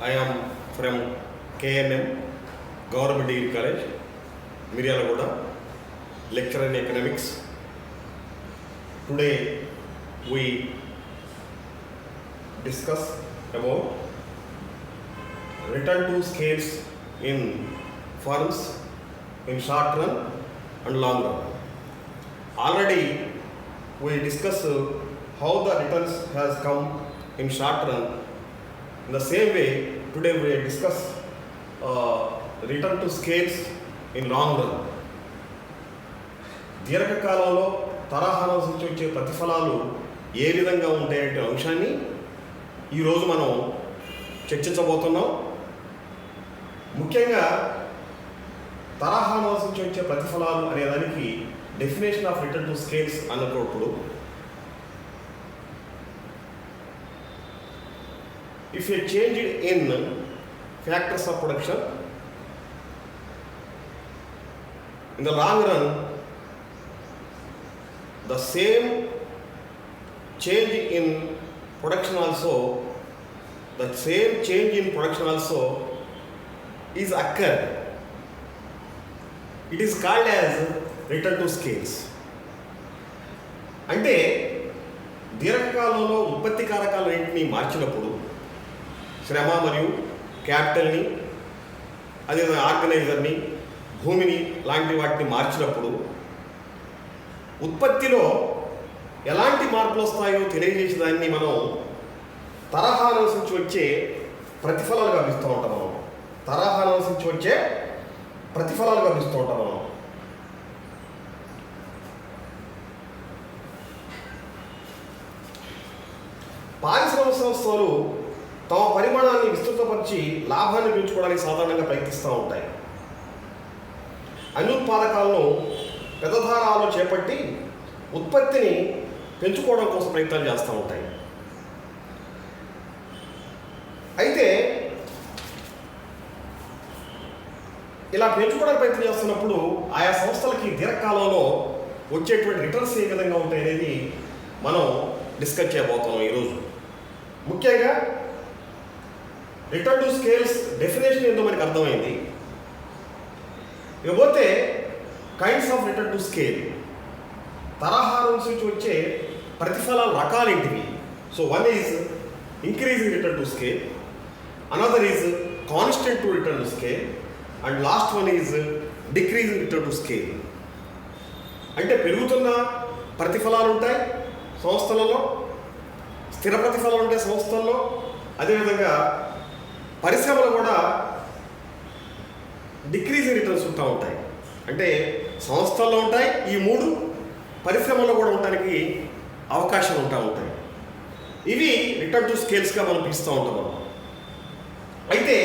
I am from KNM Government Degree College, Miryalaguda, lecturer in economics. Today we discuss about return to scales in firms in short run and long run. Already we discussed how the returns has come in short run. In the same way, today we discuss return to scales in long run. దీర్ఘకాలంలో తరహాను నుంచి వచ్చే ప్రతిఫలాలు ఏ విధంగా ఉంటాయంటే అంశాన్ని ఈరోజు మనం చర్చించబోతున్నాం. ముఖ్యంగా తరహాను నుంచి వచ్చే ప్రతిఫలాలు అనేదానికి definition of return to scales అన్నప్పుడు if a change in factors of production in the long run, the same change in production also, the same change in production also is occurred. It is called as return to scales. అంటే దీర్ఘకాలంలో ఉత్పత్తి కారకాలన్నింటినీ మార్చినప్పుడు శ్రమ మరియు క్యాపిటల్ని, అదేవిధంగా ఆర్గనైజర్ని, భూమిని లాంటి వాటిని మార్చినప్పుడు ఉత్పత్తిలో ఎలాంటి మార్పులు వస్తాయో తెలియజేసేదాన్ని మనం తరహాను నుంచి వచ్చే ప్రతిఫలాలు గమనిస్తూ ఉంటాం. మనం తరహాను నుంచి వచ్చే ప్రతిఫలాలు గమనిస్తూ ఉంటాం. మనం పారిశ్రామిక సంస్థలు తమ పరిమాణాన్ని విస్తృతపరిచి లాభాన్ని పెంచుకోవడానికి సాధారణంగా ప్రయత్నిస్తూ ఉంటాయి. అనుత్పాదకాలను పెద్దధారాలో చేపట్టి ఉత్పత్తిని పెంచుకోవడం కోసం ప్రయత్నాలు చేస్తూ ఉంటాయి. అయితే ఇలా పెంచుకోవడానికి ప్రయత్నం చేస్తున్నప్పుడు ఆయా సంస్థలకి దీర్ఘకాలంలో వచ్చేటువంటి రిటర్న్స్ ఏ విధంగా ఉంటాయి అనేది మనం డిస్కస్ చేయబోతున్నాం ఈరోజు. ముఖ్యంగా రిటర్న్ టు స్కేల్స్ డెఫినేషన్ ఏందో మనకి అర్థమైంది. ఇకపోతే kinds of return to scale, తరహా నుంచి వచ్చే ప్రతిఫలాల రకాలు ఏంటివి? So one is increasing return to scale, another is constant to return to scale, and last one is decreasing return to scale. అంటే పెరుగుతున్న ప్రతిఫలాలు ఉంటాయి సంస్థలలో, స్థిర ప్రతిఫలాలు ఉంటాయి సంస్థల్లో, అదేవిధంగా పరిశ్రమలు కూడా డిక్రీజింగ్ రిటర్న్స్ ఉంటూ ఉంటాయి. అంటే సంస్థల్లో ఉంటాయి ఈ మూడు, పరిశ్రమల్లో కూడా ఉండడానికి అవకాశాలు ఉంటాయి. ఇవి రిటర్న్ టు స్కేల్స్గా మనం పిలుస్తూ ఉంటాం. అయితే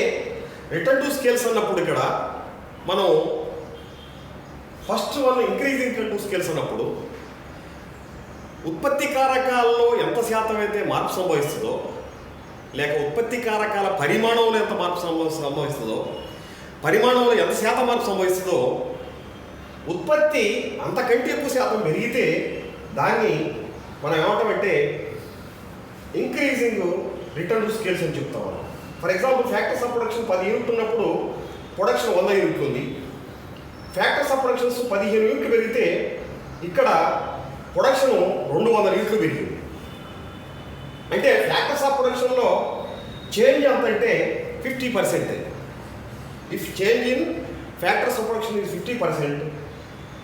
రిటర్న్ టు స్కేల్స్ అన్నప్పుడు ఇక్కడ మనం first one increasing return to scales అన్నప్పుడు ఉత్పత్తి కారకాల్లో ఎంత శాతం అయితే మార్పు సంభవిస్తుందో, లేక ఉత్పత్తి కారకాల పరిమాణంలో ఎంత మార్పు సంభవిస్తుందో, పరిమాణంలో ఎంత శాతం మార్పు సంభవిస్తుందో, ఉత్పత్తి అంతకంటే ఎక్కువ శాతం పెరిగితే దాన్ని మనం ఏమంటామంటే ఇంక్రీజింగ్ రిటర్న్ టు స్కేల్స్ అని చెప్తాం. మనం for example factors of production 10 యూనిట్లు ఉన్నప్పుడు ప్రొడక్షన్ 100 యూనిట్లు ఉంది. ఫ్యాక్టర్స్ ఆఫ్ ప్రొడక్షన్స్ 15 యూనిట్లు పెరిగితే ఇక్కడ ప్రొడక్షన్ 200 యూనిట్లు పెరిగింది. అంటే ఫ్యాక్టర్స్ ఆఫ్ ప్రొడక్షన్లో చేంజ్ ఎంత అంటే 50%. If change in factors of production is 50%,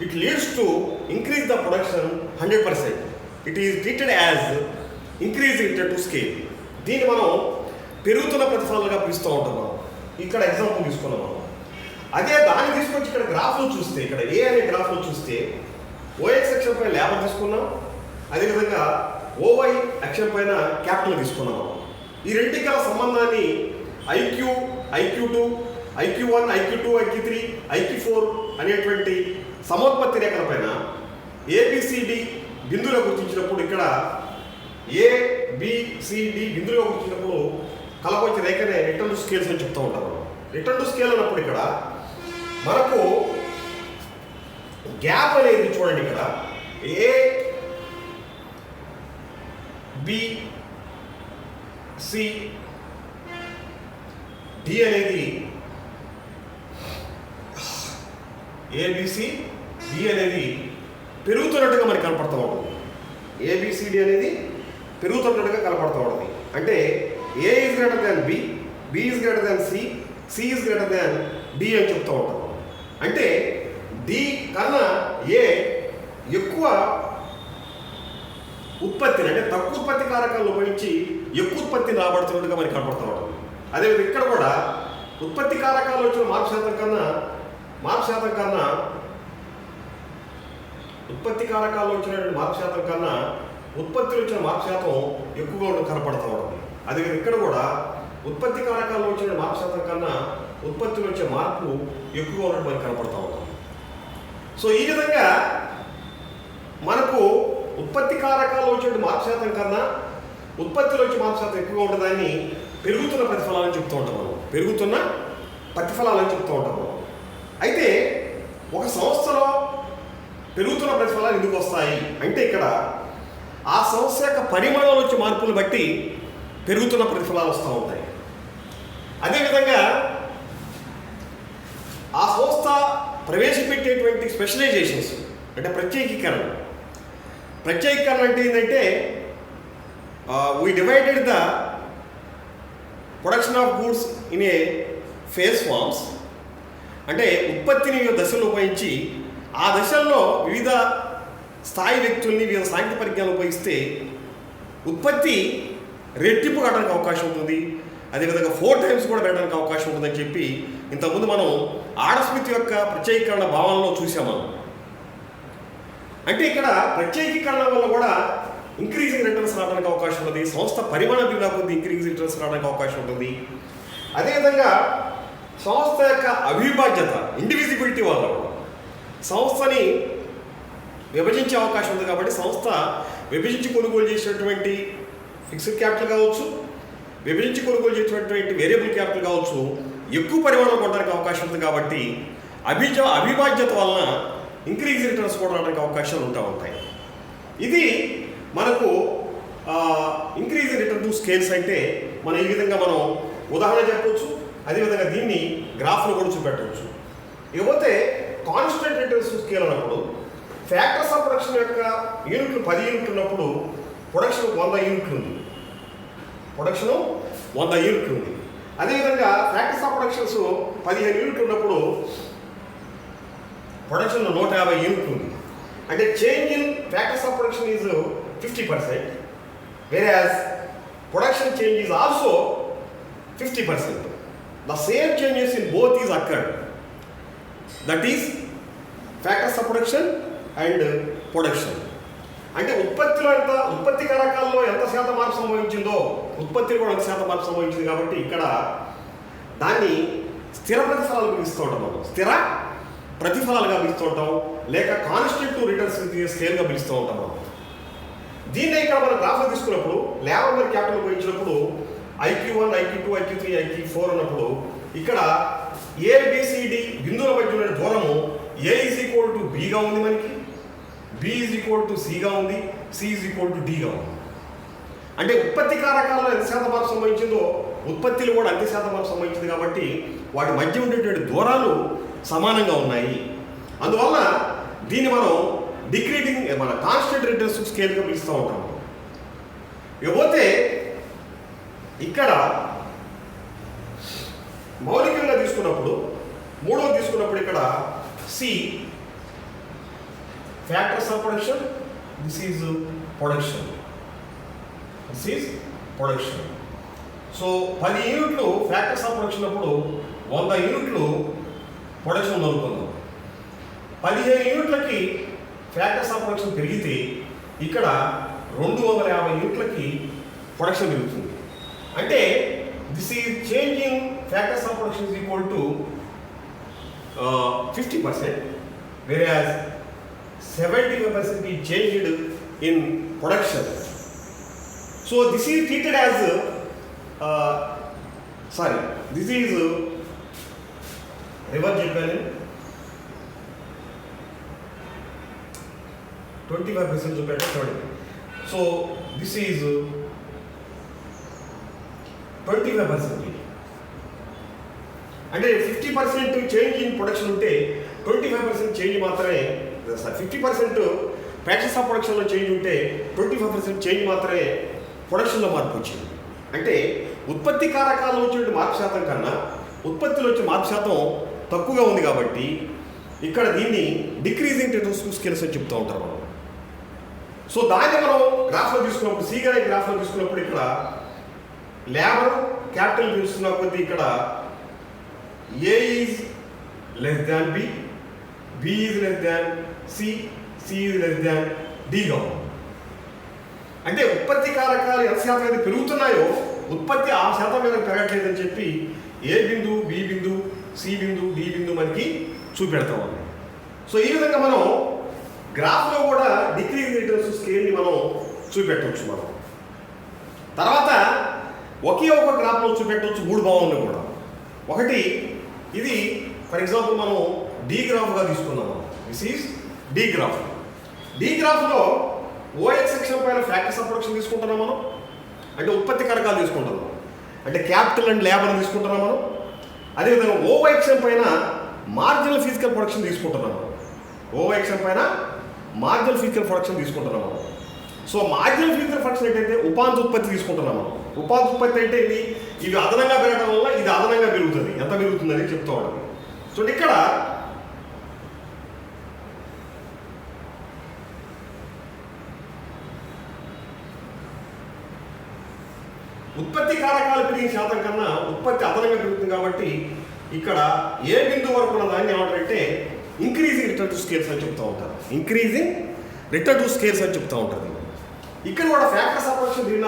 it leads to increase the production 100%. It is treated as increase return to scale. దీన్ని మనం పెరుగుతున్న ప్రతిఫలాలుగా పిలుస్తూ ఉంటాం. మనం ఇక్కడ ఎగ్జాంపుల్ తీసుకున్నాం. మనం అదే దాన్ని తీసుకొచ్చి ఇక్కడ గ్రాఫ్లో చూస్తే, ఇక్కడ ఏ అనే గ్రాఫ్లో చూస్తే ఓఎక్స్ అక్షం పైన లేబర్ తీసుకున్నాం, అదేవిధంగా ఓవై అక్షం పైన క్యాపిటల్ తీసుకున్నాం. ఈ రెండింటి గల సంబంధాన్ని ఐక్యూ, ఐక్యూ2, ఐక్యూ1, ఐక్యూ2, ఐక్యూ3, ఐక్యూ4 అనేటువంటి సమోత్పత్తి రేఖల పైన ఏబిసిడి బిందువులో గుర్తించినప్పుడు, ఇక్కడ ఏబిసిడి బిందువులో గుర్తించినప్పుడు కలపొచ్చి రేఖనే రిటర్న్ టు స్కేల్స్ అని చెప్తూ ఉంటాం. రిటర్న్ టు స్కేల్ అన్నప్పుడు ఇక్కడ మనకు గ్యాప్ అనేది చూడండి, ఇక్కడ బి, సి, డి అనేది ఏబిసి డి అనేది పెరుగుతున్నట్టుగా మనకి కనపడుతూ ఉంటుంది. ఏబిసిడి అనేది పెరుగుతున్నట్టుగా కనపడుతూ ఉంటుంది. అంటే A is greater than B, B is greater than C, C is greater than D అని చెప్తూ ఉంటాం. అంటే డి కన్నా ఏ ఎక్కువ ఉత్పత్తిని, అంటే తక్కువ ఉత్పత్తి కారకాలను ఉపయోగించి ఎక్కువ ఉత్పత్తిని రాబడుతున్నట్టుగా మనకి కనపడుతూ ఉంటుంది. అదేవిధంగా ఇక్కడ కూడా ఉత్పత్తి కారకాలు వచ్చిన మార్పు శాతం కన్నా ఉత్పత్తి కారకాలు వచ్చినటువంటి మార్పు శాతం కన్నా ఉత్పత్తిలో వచ్చిన మార్పు శాతం ఎక్కువగా కనపడుతూ ఉంటుంది. అదేవిధంగా ఇక్కడ కూడా ఉత్పత్తి కారకాల్లో వచ్చిన మార్పు శాతం కన్నా ఉత్పత్తిలో వచ్చే మార్పు ఎక్కువగా ఉన్నట్టు మనకి కనపడుతూ ఉంటుంది. సో ఈ విధంగా మనకు ఉత్పత్తి కారకాల్లో వచ్చే మార్పు శాతం కన్నా ఉత్పత్తిలో వచ్చే మార్పు శాతం ఎక్కువగా ఉంటుందని పెరుగుతున్న ప్రతిఫలాలని చెప్తూ ఉంటాం మనం. పెరుగుతున్న ప్రతిఫలాలని చెప్తూ ఉంటాం మనం. అయితే ఒక సంస్థలో పెరుగుతున్న ప్రతిఫలాలు ఎందుకు వస్తాయి అంటే ఇక్కడ ఆ సంస్థ యొక్క పరిమాణంలో వచ్చే మార్పులు బట్టి పెరుగుతున్న ప్రతిఫలాలు వస్తూ ఉంటాయి. అదేవిధంగా ఆ సంస్థ ప్రవేశపెట్టేటువంటి స్పెషలైజేషన్స్ అంటే ప్రత్యేకీకరణ అంటే ఏంటంటే we divided the production of goods in a phase forms. అంటే ఉత్పత్తిని వివిధ దశల్లో ఉపయోగించి ఆ దశల్లో వివిధ స్థాయి వ్యక్తుల్ని వివిధ సాంకేతిక పరిజ్ఞానం ఉపయోగిస్తే ఉత్పత్తి రెట్టింపు కావడానికి అవకాశం ఉంటుంది. అదేవిధంగా 4 times కూడా పెట్టడానికి అవకాశం ఉంటుందని చెప్పి ఇంతకుముందు మనం ఆడస్మిత్ యొక్క ప్రత్యేకీకరణ భావనలో చూసాము. అంటే ఇక్కడ ప్రత్యేకీకరణ వల్ల కూడా ఇంక్రీజింగ్ రిటర్న్స్ రావడానికి అవకాశం ఉంటుంది. సంస్థ పరిమాణం పెరిగిన కొద్ది ఇంక్రీజింగ్ రిటర్న్స్ రావడానికి అవకాశం ఉంటుంది. అదేవిధంగా సంస్థ యొక్క అవిభాజ్యత ఇండివిజిబిలిటీ వల్ల సంస్థని విభజించే అవకాశం ఉంది. కాబట్టి సంస్థ విభజించి కొనుగోలు చేసినటువంటి ఫిక్స్డ్ క్యాపిటల్ కావచ్చు, విభజించి కొనుగోలు చేసినటువంటి వేరియబుల్ క్యాపిటల్ కావచ్చు, ఎక్కువ పరిమాణం కొనడానికి అవకాశం ఉంది. కాబట్టి అవిభాజ్యత వలన ఇంక్రీజ్ రిటర్న్స్ కూడా రావడానికి అవకాశాలు ఉంటాయి. ఇది మనకు ఇంక్రీజ్ రిటర్న్ టు స్కేల్స్ అంటే మనం ఈ విధంగా మనం ఉదాహరణ చెప్పవచ్చు. అదేవిధంగా దీన్ని గ్రాఫ్లో కూడా చూపెట్టవచ్చు. ఇకపోతే కాన్స్టెంట్ రిటర్న్స్ టు స్కేల్ అన్నప్పుడు ఫ్యాక్టర్స్ ఆఫ్ ప్రొడక్షన్ యొక్క యూనిట్లు 10 యూనిట్లు ఉన్నప్పుడు ప్రొడక్షన్ 100 యూనిట్లు ఉంది. అదేవిధంగా ఫ్యాక్టర్స్ ఆఫ్ ప్రొడక్షన్స్ 15 యూనిట్లు ఉన్నప్పుడు ప్రొడక్షన్లో 150 యూనిట్లు ఉంది. అంటే change in factors of production is 50%, whereas production change is also 50%. The same changes in both is occurred. That is factors of production and production. అంటే ఉత్పత్తి కారకాల్లో ఎంత శాతం మార్పు సంభవించిందో ఉత్పత్తిలో కూడా ఎంత శాతం మార్పు సంభవించింది. కాబట్టి ఇక్కడ దాన్ని స్థిర ప్రతిఫలాలు పిలుస్తూ ఉంటాం మనం. స్థిర ప్రతిఫలాలుగా పిలుస్తూ ఉంటాం, లేక కాన్స్టెంట్ రిటర్న్స్ స్కేల్గా పిలుస్తూ ఉంటాం మనం. దీన్ని ఇక్కడ మనం గ్రాఫ్లో తీసుకున్నప్పుడు లేబర్ మరి క్యాపిటల్ ఉపయోగించినప్పుడు IQ1, IQ2, IQ3, IQ4 ఉన్నప్పుడు ఇక్కడ ABCD బిందువుల మధ్య ఉన్న దూరము A = Bగా ఉంది, మనకి B = Cగా ఉంది, C = Dగా ఉంది. అంటే ఉత్పత్తి కారకాల్లో ఎంత శాతం మార్పు సంభవించిందో ఉత్పత్తిలో కూడా అంతే శాతం మార్పు సంభవించింది. కాబట్టి వాటి మధ్య ఉండేటువంటి దూరాలు సమానంగా ఉన్నాయి. అందువల్ల దీన్ని మనం డిక్రీజింగ్ మన కాన్స్టెంట్ రిటర్న్స్ స్కేల్గా పిలుస్తూ ఉంటాము. ఇకపోతే ఇక్కడ మౌలికంగా తీసుకున్నప్పుడు మూడోది తీసుకున్నప్పుడు ఇక్కడ C factors of production, this is production. So 10 యూనిట్లు ఫ్యాక్టర్స్ ఆఫ్ ప్రొడక్షన్ అప్పుడు 100 యూనిట్లు ప్రొడక్షన్ దొరుకుతుంది. 15 యూనిట్లకి ఫ్యాక్టర్స్ ఆఫ్ ప్రొడక్షన్ పెరిగితే ఇక్కడ 250 యూనిట్లకి ప్రొడక్షన్ పెరుగుతుంది. అంటే this is changing factors of production is equal to 50%, whereas 75% is changed in production. So this is treated as this is reverse చెప్పాను 25% చూపెట్టాను చూడండి. So this is 25%. అంటే 50% చేంజ్ ఇన్ ప్రొడక్షన్ ఉంటే 25% change మాత్రమే, 50% practice of ప్రొడక్షన్లో change ఉంటే 25% change మాత్రమే ప్రొడక్షన్లో మార్పు వచ్చింది. అంటే ఉత్పత్తి కారకాల్లో వచ్చే మార్పు శాతం కన్నా ఉత్పత్తిలో వచ్చే మార్పు శాతం తక్కువగా ఉంది కాబట్టి ఇక్కడ దీన్ని డిక్రీజింగ్ టెన్షన్ స్కేల్స్ అని చెప్తూ ఉంటారు మనం. సో దాన్ని మనం గ్రాఫ్లో తీసుకున్నప్పుడు సీగరే గ్రాఫ్లో తీసుకున్నప్పుడు ఇక్కడ లేబర్ క్యాపిటల్ తీసుకున్న కొద్దీ ఇక్కడ A is less than B, B is less than C, C is less than డిగా ఉంది. అంటే ఉత్పత్తి కారకాలు ఎంత శాతం అయితే పెరుగుతున్నాయో ఉత్పత్తి ఆ శాతం మీద పెరగట్లేదని చెప్పి ఏ బిందు, బి బిందు, సి బిందు, డి బిందు మనకి చూపెడతాం. సో ఈ విధంగా మనం గ్రాఫ్లో కూడా డిక్రీజ్ రిటర్న్స్ స్కేల్ని మనం చూపెట్టవచ్చు. మనం తర్వాత ఒకే ఒక గ్రాఫ్లో చూపెట్టవచ్చు 3 భావనలు కూడా. ఒకటి ఇది ఫర్ ఎగ్జాంపుల్ మనం డి గ్రాఫ్గా తీసుకున్నాం. This is the graph. The గ్రాఫ్లో ఓఎక్స్ సెక్షన్ పైన ఫ్యాక్టర్స్ ఆఫ్ ప్రొడక్షన్ తీసుకుంటున్నాం మనం, అంటే ఉత్పత్తి కారకాలు తీసుకుంటున్నాం, అంటే క్యాపిటల్ అండ్ లేబర్ తీసుకుంటున్నాం మనం. అదేవిధంగా ఓవైఎక్స్ఎం పైన మార్జినల్ ఫిజికల్ ప్రొడక్షన్ తీసుకుంటున్నాం మనం. ఓవైఎక్స్ఎం పైన మార్జినల్ ఫిజికల్ ప్రొడక్షన్ తీసుకుంటున్నాం మనం. సో మార్జినల్ ఫిజికల్ ప్రొడక్షన్ ఏంటంటే ఉపాంత ఉత్పత్తి తీసుకుంటున్నాం మనం. ఉపాంత ఉత్పత్తి అంటే ఇవి అదనంగా పెరగడం వల్ల ఇది అదనంగా పెరుగుతుంది. ఎంత పెరుగుతుందని చెప్తూ ఉంటాం. సో ఇక్కడ ఉత్పత్తి కారకాలు పెరిగిన శాతం కన్నా ఉత్పత్తి అదనంగా పెరుగుతుంది కాబట్టి ఇక్కడ ఏ బిందు వరకు ఉన్న దాన్ని ఏమంటారంటే ఇంక్రీజింగ్ రిటర్న్ టు స్కేల్స్ అని చెప్తూ ఉంటారు. ఇంక్రీజింగ్ రిటర్న్ టు స్కేల్స్ అని చెప్తూ ఉంటుంది. ఇక్కడ కూడా ఫ్యాక్టర్స్ ఆఫ్ ప్రొడక్షన్ తిరిగిన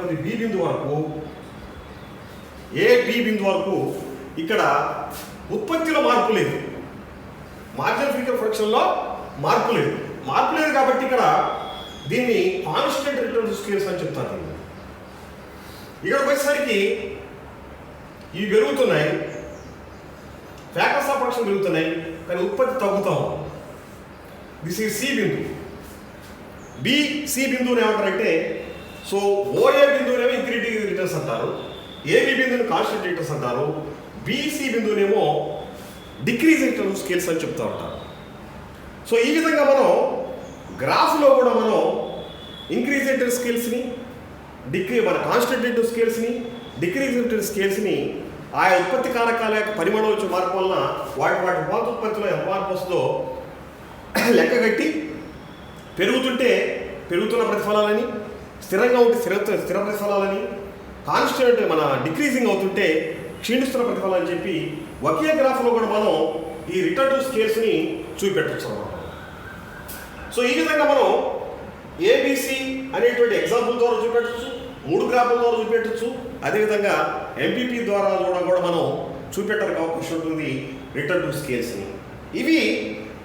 కొద్దీ బి బిందు వరకు, ఏ బి బిందు వరకు ఇక్కడ ఉత్పత్తిలో మార్పు లేదు, మార్జినల్ ఫిజికల్ ప్రొడక్షన్లో మార్పు లేదు కాబట్టి ఇక్కడ దీన్ని కాన్స్టెంట్ రిటర్న్ టు స్కేల్స్ అని చెప్తారు. ఇక్కడికి వచ్చేసరికి ఇవి పెరుగుతున్నాయి, ఫ్యాక్టర్స్ ఆఫ్ ప్రొడక్షన్ పెరుగుతున్నాయి, కానీ ఉత్పత్తి తగ్గుతాం. దిస్ ఈజ్ సి బిందు. బి సి బిందువుని ఏమంటారంటే, సో ఓఏ బిందువునేమో ఇంక్రీజింగ్ రిటర్న్స్ అంటారు, ఏబి బిందువుని కాన్స్టెంట్ రిటర్న్స్ అంటారు, బిసి బిందువునేమో డిక్రీజింగ్ రిటర్న్ స్కేల్స్ అని చెప్తూ ఉంటారు. సో ఈ విధంగా మనం గ్రాఫ్లో కూడా మనం ఇంక్రీజ్ రిటర్న్ స్కేల్స్ని, మన కాన్స్టెంట్ రిటర్న్ స్కేల్స్ని, డిక్రీజ్ రిటర్న్ స్కేల్స్ని ఆయా ఉత్పత్తి కారకాల యొక్క పరిమాణం వచ్చే మార్పు వలన వాటి ఉపాంత ఉత్పత్తిలో ఎంత మార్పు వస్తుందో లెక్కగట్టి పెరుగుతుంటే పెరుగుతున్న ప్రతిఫలాలని, స్థిరంగా ఉంటే స్థిర ప్రతిఫలాలని, కాన్స్టెంట్ మన డిక్రీజింగ్ అవుతుంటే క్షీణిస్తున్న ప్రతిఫలాలని చెప్పి ఒకే గ్రాఫ్లో కూడా మనం ఈ రిటర్న్ టు స్కేల్స్ని చూపెట్టచ్చు అన్నమాట. సో ఈ విధంగా మనం ఏబిసి అనేటువంటి ఎగ్జాంపుల్ ద్వారా చూపెట్టచ్చు, 3 గ్రాఫ్ల ద్వారా చూపెట్టచ్చు. అదేవిధంగా ఎంపీపీ ద్వారా కూడా మనం చూపెట్టడానికి అవకాశం ఉంటుంది రిటర్న్ టు స్కేల్స్ని. ఇవి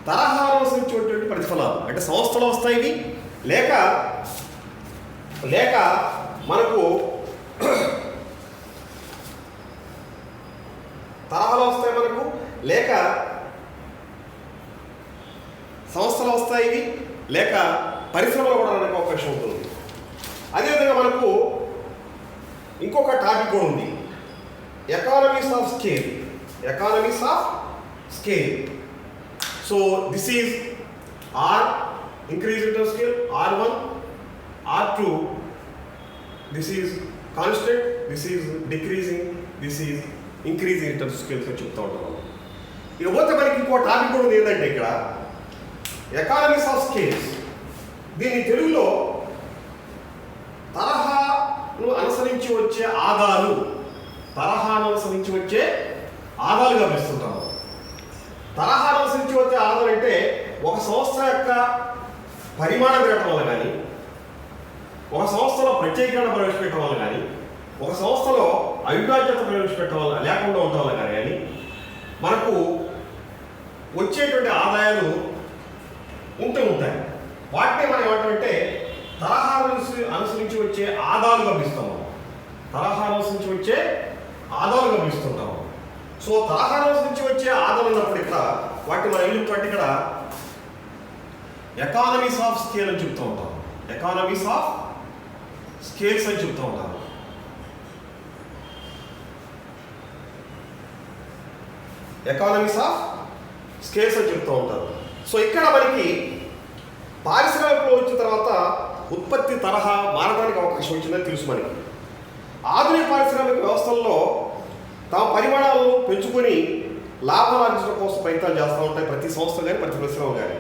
తరహాలో వస్తున్నటువంటి ప్రతిఫలాలు, అంటే సంస్థలు వస్తాయి ఇవి, లేక మనకు తరహాలో వస్తాయి, మనకు లేక సంస్థలు వస్తాయి ఇవి, లేక పరిశ్రమలు కూడా రావడానికి అవకాశం ఉంటుంది. అదేవిధంగా మనకు ఇంకొక టాపిక్ కూడా ఉంది, economies of scale. So this is R increase return scale, R1, R2, this is constant, this is decreasing, this is increasing return scales అని చెప్తూ ఉంటాం. ఇకపోతే మనకి ఇంకో టాపిక్ కూడా ఉంది ఏంటంటే ఇక్కడ ఎకానమీస్ ఆఫ్ స్కేల్స్. దీని తెలుగులో తరహాను అనుసరించి వచ్చే ఆదాలుగా పిలుస్తుంటాము. తరహాను అనుసరించి వచ్చే ఆదాలు అంటే ఒక సంస్థ యొక్క పరిమాణం పెరగడం వల్ల కానీ, ఒక సంస్థలో ప్రత్యేకీకరణ ప్రవేశపెట్టడం వల్ల కానీ, ఒక సంస్థలో అవిభాజ్యత ప్రవేశపెట్టడం వల్ల లేకుండా ఉండడం వల్ల కానీ మనకు వచ్చేటువంటి ఆదాయాలు ఉంటాయి. వాటిని మనం ఏమంటామంటే తరహాను అనుసరించి వచ్చే ఆదాలుగా పిలుస్తాము. సో తరహాను అనుసరించి వచ్చే ఆదాలు ఉన్నప్పుడు ఇక్కడ వాటిని మనం ఏమిటంటే ఇక్కడ ఎకానమీస్ ఆఫ్ స్కేల్ అని చెప్తూ ఉంటాం. ఎకానమీస్ ఆఫ్ స్కేల్స్ అని చెప్తూ ఉంటారు. ఎకానమీస్ ఆఫ్ స్కేల్స్ అని చెప్తూ ఉంటారు. సో ఇక్కడ మనకి పారిశ్రామికలో వచ్చిన తర్వాత ఉత్పత్తి తరహా మారడానికి అవకాశం వచ్చిందని తెలుసు మనకి. ఆధునిక పారిశ్రామిక వ్యవస్థల్లో తమ పరిమాణాలను పెంచుకొని లాభాలు ఆర్జించడం కోసం ప్రయత్నాలు చేస్తూ ఉంటాయి ప్రతి సంస్థ కానీ ప్రతి పరిశ్రమ కానీ.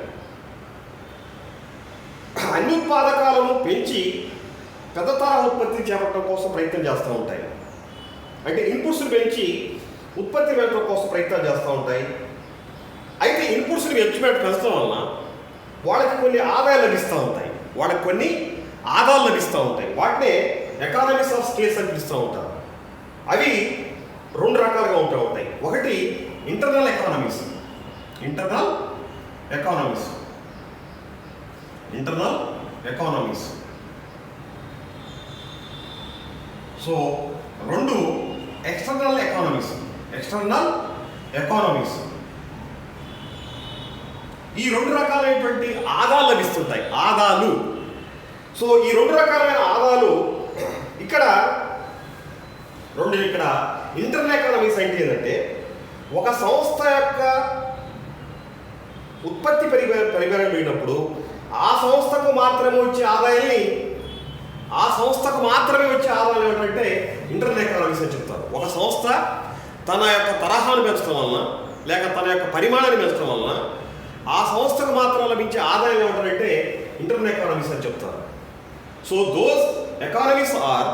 అన్ని ఉత్పాదకాలను పెంచి పెద్ద తరహా ఉత్పత్తి చేపట్టడం కోసం ప్రయత్నం చేస్తూ ఉంటాయి. అంటే ఇన్పుట్స్ని పెంచి ఉత్పత్తి పెంచడం కోసం ప్రయత్నాలు చేస్తూ ఉంటాయి. అయితే ఇన్పుట్స్ని పెంచడం వలన వాళ్ళకి కొన్ని ఆదాయాలు లభిస్తూ ఉంటాయి. వాటినే ఎకానమీస్ ఆఫ్ స్కేల్స్ అని పిలుస్తూ ఉంటారు. అవి రెండు రకాలుగా ఉంటాయి. ఒకటి ఇంటర్నల్ ఎకానమీస్. సో రెండు ఎక్స్టర్నల్ ఎకానమీస్. ఈ రెండు రకాలైనటువంటి ఆదాలు లభిస్తుంటాయి. సో ఈ రెండు రకాలైన ఆదాలు ఇక్కడ ఇంటర్నల్ ఎకానమీస్ అంటే ఏంటంటే ఒక సంస్థ యొక్క ఉత్పత్తి పెరిగినప్పుడు ఆ సంస్థకు మాత్రమే వచ్చే ఆదాయాన్ని ఏమిటంటే ఇంటర్నల్ ఎకానమీస్ అని చెప్తారు. ఒక సంస్థ తన యొక్క తరహాను పెంచడం వలన లేక తన యొక్క పరిమాణాన్ని పెంచడం వలన ఆ సంస్థకు మాత్రం లభించే ఆదాయం ఏమిటంటే ఇంటర్నల్ ఎకానమీస్ అని చెప్తారు. So those economies are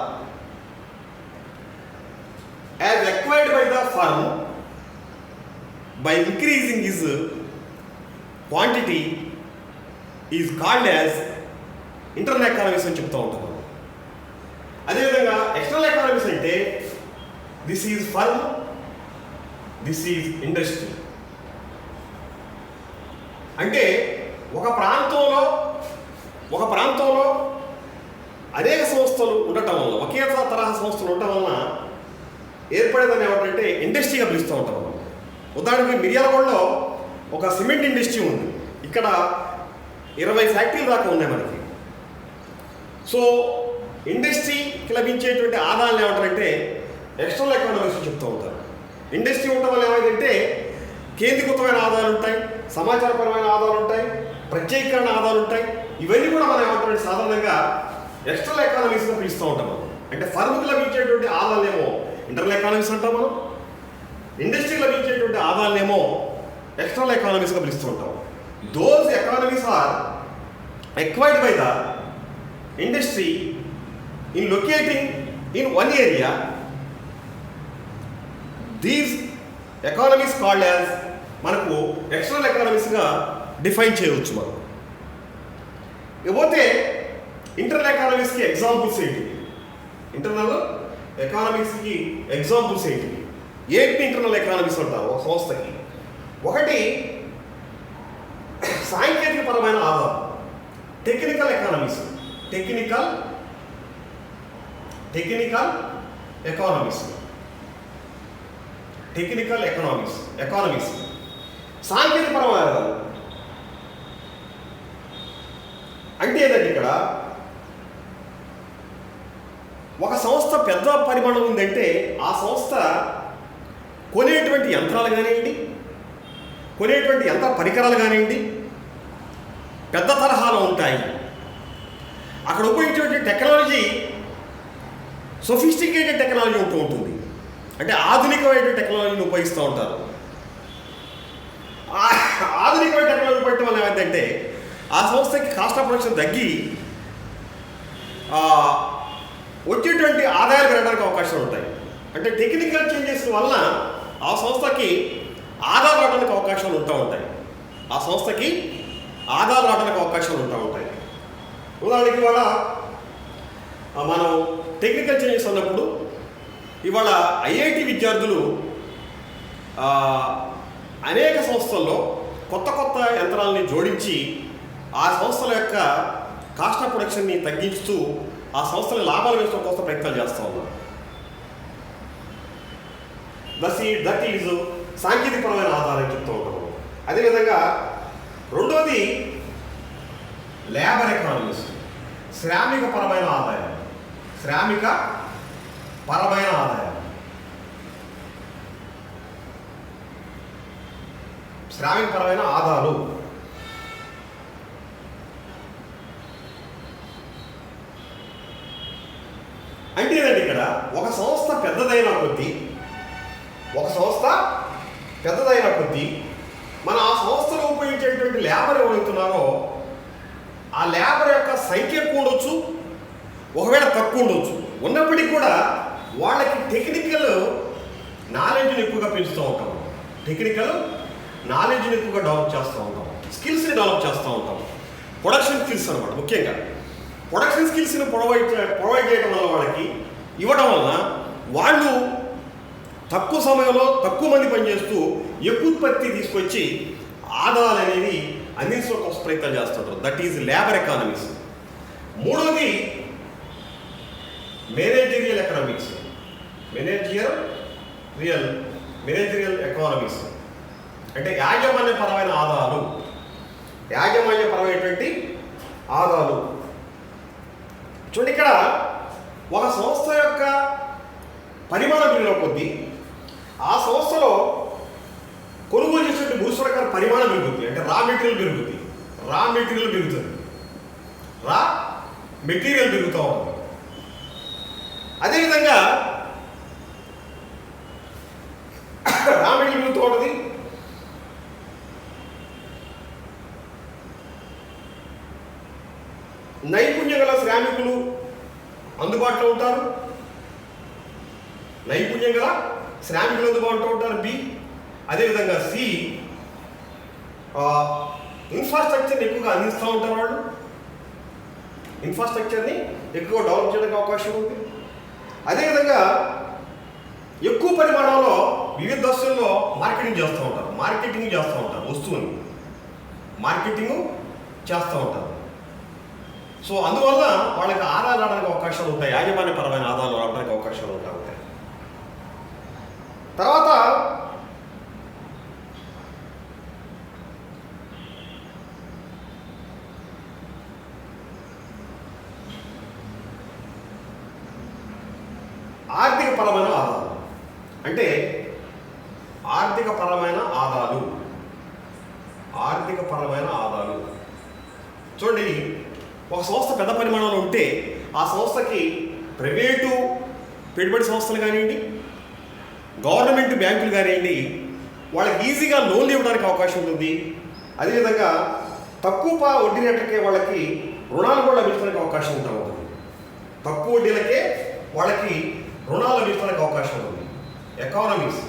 as acquired by the firm by increasing its quantity is called as internal economies అని చెప్తూ ఉంటాము. అదేవిధంగా ఎక్స్టర్నల్ ఎకానమీస్ అంటే this is firm, this is industry. అంటే ఒక ప్రాంతంలో అనేక సంస్థలు ఉండటం వల్ల, ఒకే తరహా సంస్థలు ఉండటం వలన ఏర్పడేదని ఏమిటంటే ఇండస్ట్రీగా పిలుస్తూ ఉంటాం మనం. ఉదాహరణకి మిర్యాలగూడలో ఒక సిమెంట్ ఇండస్ట్రీ ఉంది. ఇక్కడ 20 ఫ్యాక్టరీలు దాకా ఉన్నాయి మనకి. సో ఇండస్ట్రీకి లభించేటువంటి ఆదాయాలు ఏమంటారంటే ఎక్స్టర్నల్ ఎకానమీస్ చెప్తూ ఉంటారు. ఇండస్ట్రీ ఉండటం వల్ల ఏమైందంటే కేంద్రీకృతమైన ఆదాయాలు ఉంటాయి, సమాచారపరమైన ఆదాయాలు ఉంటాయి, ప్రత్యేకీకరణ ఆదాయాలు ఉంటాయి. ఇవన్నీ కూడా మనం ఏమంటారంటే సాధారణంగా ఎక్స్టర్నల్ ఎకానమీస్గా పిలుస్తూ ఉంటాం మనం. అంటే ఫర్మ్కి లభించేటువంటి ఆదాయాలేమో ఇంటర్నల్ ఎకానమీస్ అంటాం మనం, ఇండస్ట్రీకి లభించేటువంటి ఆదాయాలేమో ఎక్స్టర్నల్ ఎకానమీస్గా పిలుస్తూ ఉంటాం. Those economies are acquired by the industry in locating in one area. These economies called as మనకు ఎక్స్టర్నల్ ఎకానమీస్గా డిఫైన్ చేయవచ్చు మనం. ఇకపోతే ఇంటర్నల్ ఎకానమీస్కి ఎగ్జాంపుల్స్ ఏంటి? ఇంటర్నల్ ఎకానమీస్కి ఎగ్జాంపుల్స్ ఏంటి? ఏంటి ఇంటర్నల్ ఎకానమీస్ అంటారు ఒక సంస్థకి? ఒకటి సాంకేతిక పరమైన ఆధారం, టెక్నికల్ ఎకానమీస్. టెక్నికల్ ఎకానమీస్ సాంకేతిక పరమైన ఆధారం అంటే ఏంటంటే ఇక్కడ ఒక సంస్థ పెద్ద పరిమాణం ఉందంటే ఆ సంస్థ కొనేటువంటి యంత్రాలు కానివ్వండి, కొనేటువంటి యంత్ర పరికరాలు కానివ్వండి పెద్ద తరహాలో ఉంటాయి. అక్కడ ఉపయోగించేటువంటి టెక్నాలజీ సొఫిస్టికేటెడ్ టెక్నాలజీ ఉంటూ ఉంటుంది. అంటే ఆధునికమైన టెక్నాలజీని ఉపయోగిస్తూ ఉంటారు. ఆధునికమైన టెక్నాలజీ ఉపయోగించడం వల్ల ఏమైందంటే ఆ సంస్థకి కాస్ట్ ఆఫ్ ప్రొడక్షన్ తగ్గి వచ్చేటువంటి ఆదాయాలు పెరగడానికి అవకాశాలు ఉంటాయి. అంటే టెక్నికల్ చేంజెస్ వలన ఆ సంస్థకి ఆదాయాలు రావడానికి అవకాశాలు ఉంటూ ఉంటాయి. ఉదాహరణకి ఇవాళ మనం టెక్నికల్ చేంజెస్ అన్నప్పుడు ఇవాళ ఐఐటి విద్యార్థులు అనేక సంస్థల్లో కొత్త యంత్రాలని జోడించి ఆ సంస్థల యొక్క కాస్ట్ ఆఫ్ ప్రొడక్షన్ని తగ్గిస్తూ ఆ సంస్థల లాభాలు వేయడం కోసం ప్రయత్నాలు చేస్తూ ఉన్నారు. దట్ ఈజ్ సాంకేతికపరమైన ఆధారం చెప్తూ ఉంటాము. అదేవిధంగా రెండోది లేబర్ ఎకానమీస్, శ్రామిక పరమైన ఆదాయం, శ్రామిక పరమైన ఆదాయం, శ్రామిక పరమైన ఆదాలు. అంటే ఏంటంటే ఇక్కడ ఒక సంస్థ పెద్దదైన కొద్దీ మన ఆ సంస్థలో ఉపయోగించేటువంటి లేబర్ ఎవరైతున్నారో ఆ లేబర్ యొక్క సంఖ్య ఎక్కువ ఉండొచ్చు, ఒకవేళ తక్కువ ఉండొచ్చు. ఉన్నప్పటికీ కూడా వాళ్ళకి టెక్నికల్ నాలెడ్జ్ని ఎక్కువగా పెంచుతూ ఉంటాం, టెక్నికల్ నాలెడ్జ్ని ఎక్కువగా డెవలప్ చేస్తూ ఉంటాం, స్కిల్స్ని డెవలప్ చేస్తూ ఉంటాం. ప్రొడక్షన్ స్కిల్స్ అనమాట. ముఖ్యంగా ప్రొడక్షన్ స్కిల్స్ని ప్రొవైడ్ చేయడం వల్ల వాళ్ళకి ఇవ్వడం వలన వాళ్ళు తక్కువ సమయంలో తక్కువ మంది పనిచేస్తూ ఎక్కువ ఉత్పత్తి తీసుకొచ్చి ఆదాయాలు అనేవి అందించడం కోసం ప్రయత్నం చేస్తుంటారు. That is labour economies. మూడవది మేనేజరియల్ ఎకనామిక్స్, మేనేజరియల్ ఎకానమీస్ అంటే యాజమాన్యపరమైన ఆదాయాలు, యాజమాన్యపరమైనటువంటి ఆదాయాలు. చూడండి, ఇక్కడ ఒక సంస్థ యొక్క పరిమాణం పెరిగిన కొద్దీ ఆ సంస్థలో కొనుగోలు చేసేటువంటి భూస్వరకాల పరిమాణం పెరుగుతుంది. అంటే రా మెటీరియల్ పెరుగుతుంది, రా మెటీరియల్ పెరుగుతూ ఉంటుంది. అదేవిధంగా రా మెటీరియల్ పెరుగుతూ ఉంటుంది. నైపుణ్యం గల శ్రామికులు అందుబాటులో ఉంటారు, బి. అదేవిధంగా సి, ఇన్ఫ్రాస్ట్రక్చర్ని ఎక్కువగా అందిస్తూ ఉంటారు, వాళ్ళు ఇన్ఫ్రాస్ట్రక్చర్ని ఎక్కువ డెవలప్ చేయడానికి అవకాశం ఉంది. అదేవిధంగా ఎక్కువ పరిమాణంలో వివిధ దశల్లో మార్కెటింగ్ చేస్తూ ఉంటారు, వస్తువుని మార్కెటింగ్ చేస్తూ ఉంటారు. సో అందువల్ల వాళ్ళకి ఆదాయాలు రావడానికి అవకాశాలు ఉంటాయి, యాజమాన్యపరమైన ఆదాయాలు రావడానికి అవకాశాలు ఉంటాయి. తర్వాత ఆర్థికపరమైన ఆదాయాలు. అంటే ఆర్థికపరమైన ఆదాయాలు చూడండి, ఒక సంస్థ పెద్ద పరిమాణంలో ఉంటే ఆ సంస్థకి ప్రైవేటు పెట్టుబడి సంస్థలు కానివ్వండి, గవర్నమెంట్ బ్యాంకులు కానివ్వండి, వాళ్ళకి ఈజీగా లోన్లు ఇవ్వడానికి అవకాశం ఉంటుంది. అదేవిధంగా తక్కువ వడ్డీ రేట్లకే వాళ్ళకి రుణాలు కూడా లభించడానికి అవకాశం ఉంటుంది. తక్కువ వడ్డీలకే వాళ్ళకి రుణాలు లభించడానికి అవకాశం ఉంటుంది. ఎకానమీస్,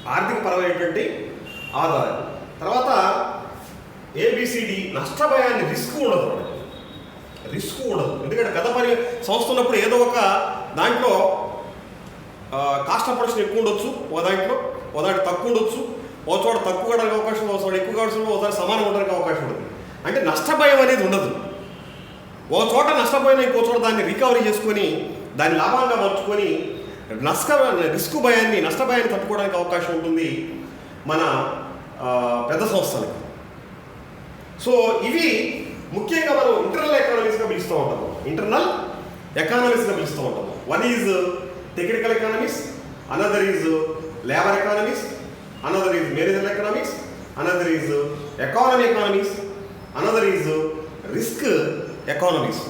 ఆర్థికపరమైనటువంటి ఆదాయం. తర్వాత ఏబిసిడి, నష్టభయాన్ని రిస్క్ ఉండదు. ఎందుకంటే పెద్ద సంస్థ ఉన్నప్పుడు ఏదో ఒక దాంట్లో కాస్ట్ ఆఫ్ ప్రొడక్షన్ ఎక్కువ ఉండొచ్చు, ఒక దాంట్లో తక్కువ ఉండొచ్చు, ఒక చోట తక్కువ కావడానికి అవకాశం, ఒక చోట ఎక్కువ కావడం, ఒకసారి సమానం ఉండడానికి అవకాశం ఉంటుంది. అంటే నష్టభయం అనేది ఉండదు. ఒక చోట నష్టపోయినా ఇంకో చోట దాన్ని రికవరీ చేసుకొని దాన్ని లాభంగా మార్చుకొని నష్టభయాన్ని తట్టుకోవడానికి అవకాశం ఉంటుంది మన పెద్ద సంస్థలకి. సో ఇవి ముఖ్యంగా మనం ఇంటర్నల్ ఎకానమీస్గా పిలుస్తూ ఉంటాము. One is technical economies, another is labour economies, another is manager economies, another is economy economies, another is risk economies.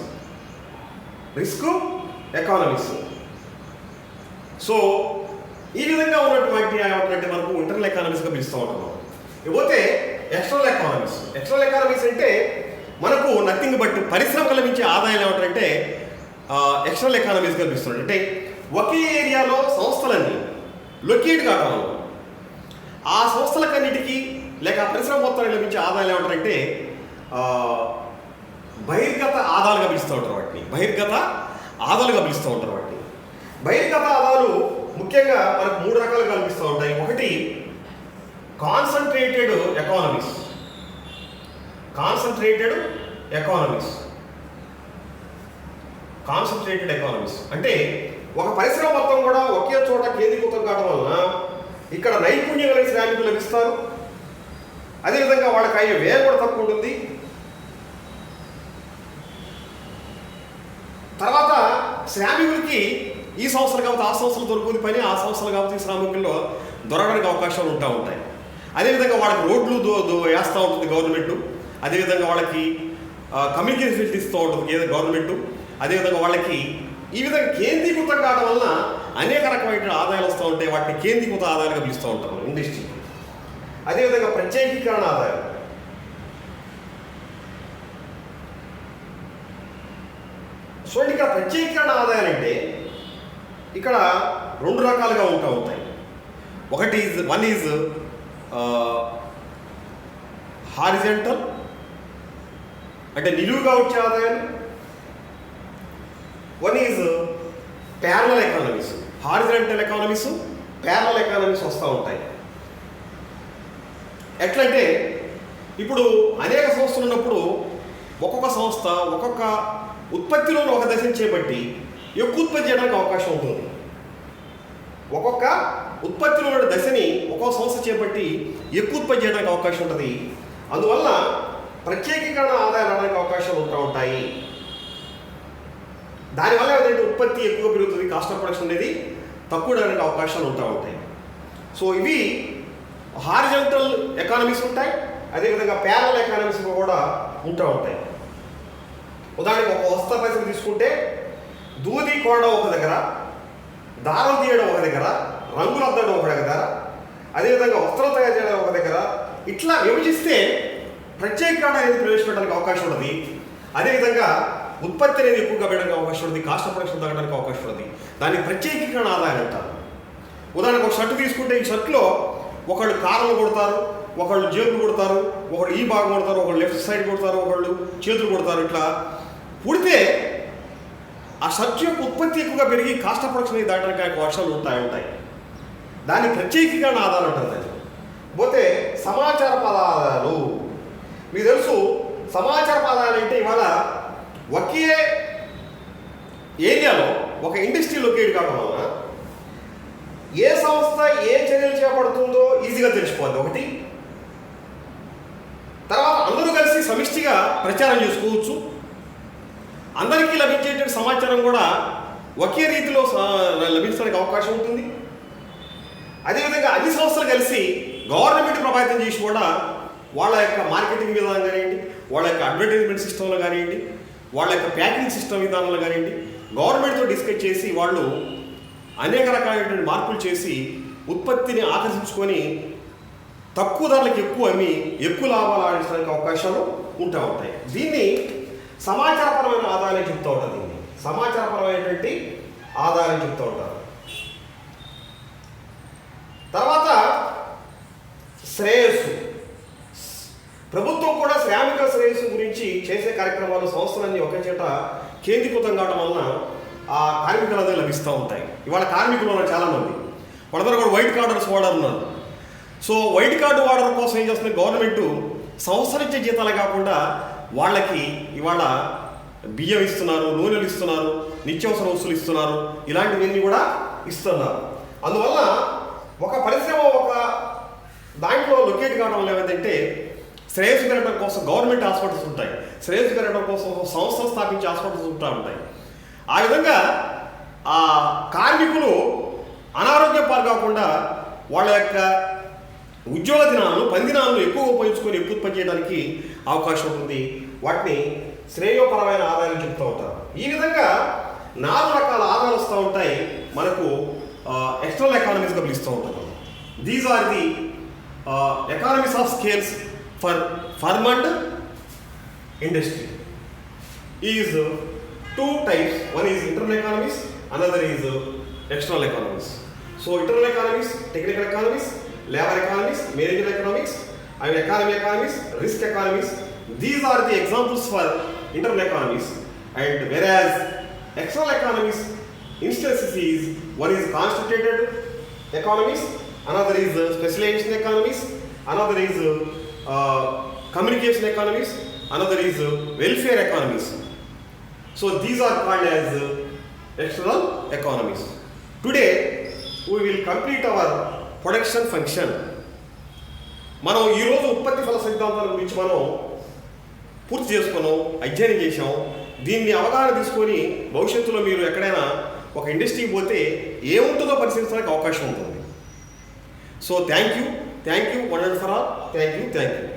So ఈ విధంగా ఉన్నటువంటి మనకు ఇంటర్నల్ ఎకానమీస్గా పిలుస్తూ ఉంటాము. ఇకపోతే ఎక్స్టర్నల్ ఎకానమీస్ అంటే మనకు నథింగ్ బట్ పరిశ్రమకు లభించే ఆదాయం ఏమంటారంటే ఎక్స్టర్నల్ ఎకానమీస్గా పిలుస్తుంది. అంటే ఒకే ఏరియాలో సంస్థలన్నీ లొకేట్ కావడం, ఆ సంస్థలకన్నిటికీ లేక పరిశ్రమ మొత్తానికి లభించే ఆదాయాలు ఏమంటారంటే బహిర్గత ఆదాయాలుగా పిలుస్తూ ఉంటారు వాటిని. బహిర్గత ఆదాయాలు ముఖ్యంగా మనకు 3 రకాలుగా కనిపిస్తూ ఉంటాయి. ఒకటి కాన్సన్ట్రేటెడ్ ఎకానమీస్ అంటే ఒక పరిశ్రమ మొత్తం కూడా ఒకే చోట కేంద్రీకృతం కావడం వలన ఇక్కడ నైపుణ్యం కలిగిన శ్రామికులు లభిస్తారు, అదేవిధంగా వాళ్ళకి అయ్యే వ్యయం కూడా తక్కువ ఉంటుంది. తర్వాత శ్రామికులకి ఈ సంవత్సరం కాబట్టి ఆ సంవత్సరం దొరుకుతుంది పని, ఆ సంవత్సరం కాబట్టి ఈ శ్రామికుల్లో దొరకడానికి అవకాశాలు ఉంటాయి. అదేవిధంగా వాళ్ళకి రోడ్లు వేస్తూ ఉంటుంది గవర్నమెంట్. అదేవిధంగా వాళ్ళకి కమ్యూనికేషన్ ఫెసిలిటీ ఇస్తూ ఉంటుంది గవర్నమెంట్. అదేవిధంగా వాళ్ళకి ఈ విధంగా కేంద్రీకృతం కావడం వలన అనేక రకమైన ఆదాయాలు వస్తూ ఉంటాయి. వాటిని కేంద్రీకృత ఆదాయాలుగా పిలుస్తూ ఉంటారు ఇండస్ట్రీ. అదేవిధంగా ప్రత్యేకీకరణ ఆదాయాలు. చూడండి, ఇక్కడ ప్రత్యేకీకరణ ఆదాయాలు అంటే ఇక్కడ రెండు రకాలుగా ఉంటాయి. వన్ ఈజ్ హారిజెంటల్ అంటే నిలువుగా వచ్చే ఆదాయాలు. One is parallel economies. Horizontal economies, parallel economies వస్తూ ఉంటాయి. ఎట్లంటే ఇప్పుడు అనేక సంస్థలు ఉన్నప్పుడు ఒక్కొక్క సంస్థ ఒక్కొక్క ఉత్పత్తిలోని ఒక దశను చేపట్టి ఎక్కువ ఉత్పత్తి చేయడానికి అవకాశం ఉంటుంది. ఒక్కొక్క ఉత్పత్తిలోని దశని ఒక్కొక్క సంస్థ చేపట్టి ఎక్కువ ఉత్పత్తి చేయడానికి అవకాశం ఉంటుంది. అందువల్ల ప్రత్యేకీకరణ ఆదాయాలు రావడానికి అవకాశాలు ఉంటాయి. దానివల్ల ఏదంటే ఉత్పత్తి ఎక్కువ పెరుగుతుంది, కాస్ట్ ఆఫ్ ప్రొడక్షన్ అనేది తక్కువ అవడానికి అవకాశాలు ఉంటాయి. సో ఇవి హారిజెంటల్ ఎకానమీస్ ఉంటాయి. అదేవిధంగా ప్యారలల్ ఎకానమీస్ కూడా ఉంటాయి. ఉదాహరణకి ఒక వస్త్ర పరిశ్రమ తీసుకుంటే దూది కొనడం ఒక దగ్గర, దారం తీయడం ఒక దగ్గర, రంగులు అద్దడం ఒక దగ్గర, అదేవిధంగా వస్త్రం తయారు చేయడం ఒక దగ్గర, ఇట్లా విభజిస్తే ప్రత్యేకీకరణ అనేది ప్రవేశపెట్టడానికి అవకాశం ఉంటుంది. అదేవిధంగా ఉత్పత్తి అనేది ఎక్కువగా పెట్టడానికి అవకాశం ఉంటుంది, కాస్ట్ ఆఫ్ ప్రొడక్షన్ తగ్గడానికి అవకాశం ఉంటుంది. దాన్ని ప్రత్యేకీకరణ ఆదాయం అంటారు. ఉదాహరణకు ఒక షర్టు తీసుకుంటే ఈ షర్ట్లో ఒకళ్ళు కాళ్ళను కొడతారు, ఒకళ్ళు జేబులు కొడతారు, ఒకళ్ళు ఈ భాగం కొడతారు, ఒకళ్ళు లెఫ్ట్ సైడ్ కొడతారు, ఒకళ్ళు చేతులు కొడతారు. ఇట్లా పుడితే ఆ షర్ట్ యొక్క ఉత్పత్తి ఎక్కువగా పెరిగి కాస్ట్ ఆఫ్ ప్రొడక్షన్ అనేది దాటడానికి అవకాశాలు ఉంటాయి. దాన్ని ప్రత్యేకీకరణ ఆదాయాలు అంటారు. పోతే సమాచార ఆదాయాలు. మీకు తెలుసు, సమాచార ఆదాయాలు అంటే ఇవాళ ఒకే ఏరియాలో ఒక ఇండస్ట్రీ లొకేట్ కావడం వలన ఏ సంస్థ ఏ చర్యలు చేపడుతుందో ఈజీగా తెలిసిపోద్ది ఒకటి. తర్వాత అందరూ కలిసి సమిష్టిగా ప్రచారం చేసుకోవచ్చు. అందరికీ లభించేటువంటి సమాచారం కూడా ఒకే రీతిలో లభించడానికి అవకాశం ఉంటుంది. అదేవిధంగా అన్ని సంస్థలు కలిసి గవర్నమెంట్ ప్రభావితం చేసి కూడా వాళ్ళ యొక్క మార్కెటింగ్ విధానం కానివ్వండి, వాళ్ళ యొక్క అడ్వర్టైజ్మెంట్ సిస్టంలో కానివ్వండి, వాళ్ళ యొక్క ప్యాకింగ్ సిస్టమ్ విధానంలో కానివ్వండి, గవర్నమెంట్తో డిస్కస్ చేసి వాళ్ళు అనేక రకాలైనటువంటి మార్పులు చేసి ఉత్పత్తిని ఆకర్షించుకొని తక్కువ ధరలకు ఎక్కువ అమ్మి ఎక్కువ లాభాలు ఆడించడానికి అవకాశాలు ఉంటాయి. దీన్ని సమాచారపరమైన ఆదాయాన్ని చెప్తూ ఉంటారు. దీన్ని సమాచారపరమైనటువంటి ఆదాయాన్ని చెప్తూ ఉంటారు. తర్వాత శ్రేయస్సు. ప్రభుత్వం కూడా శ్రామిక శ్రేయస్సు గురించి చేసే కార్యక్రమాలు సంస్థలన్నీ ఒకే చోట కేంద్రీకృతం కావడం వలన ఆ కార్మికులందరూ లభిస్తూ ఉంటాయి. ఇవాళ కార్మికులు ఉన్నారు చాలామంది, వాళ్ళందరూ కూడా వైట్ కార్డర్స్ వాడన్నారు. సో వైట్ కార్డు వాడడం కోసం ఏం చేస్తుంది గవర్నమెంట్, సంవత్సరించే జీతాలు కాకుండా వాళ్ళకి ఇవాళ బియ్యం ఇస్తున్నారు, నూనెలు ఇస్తున్నారు, నిత్యావసర వస్తువులు ఇస్తున్నారు, ఇలాంటివన్నీ కూడా ఇస్తున్నారు. అందువల్ల ఒక పరిశ్రమ ఒక దాంట్లో లొకేట్ కావడం వల్ల ఏమైందంటే శ్రేయస్సు పెరగడం కోసం గవర్నమెంట్ హాస్పిటల్స్ ఉంటాయి, శ్రేయస్సు పెరగడం కోసం సంస్థలు స్థాపించే హాస్పిటల్స్ ఉంటాయి. ఆ విధంగా ఆ కార్మికులు అనారోగ్యం పాలు కాకుండా వాళ్ళ యొక్క ఉద్యోగ దినాలను 10 దినాలను ఎక్కువ ఉపయోగించుకొని ఎక్కువ ఉత్పత్తి చేయడానికి అవకాశం ఉంటుంది. వాటిని శ్రేయోపరమైన ఆదాయాలు చెప్తూ ఉంటారు. ఈ విధంగా 4 రకాల ఆదాయాలు వస్తూ ఉంటాయి. మనకు ఎక్స్టర్నల్ ఎకానమీస్గా పిలుస్తూ ఉంటారు. These are the economies of scales for firm and industry. Is 2 types. One is internal economies, another is external economies. So internal economies, technical economies, labor economies, managerial economics, and economy economies, risk economies. These are the examples for internal economies. And whereas external economies instances is, one is constituted economies, another is specialization economies, another is communication economies, another is welfare economies. So these are called as external economies. Today we will complete our production function. మనం ఈరోజు ఉత్పత్తి ఫల సిద్ధాంతాల గురించి మనం పూర్తి చేసుకున్నాం, అధ్యయనం చేసాం. దీన్ని అవగాహన తీసుకొని భవిష్యత్తులో మీరు ఎక్కడైనా ఒక ఇండస్ట్రీకి పోతే ఏముంటుందో పరిశీలించడానికి అవకాశం ఉంటుంది. So thank you one and for all. Thank you.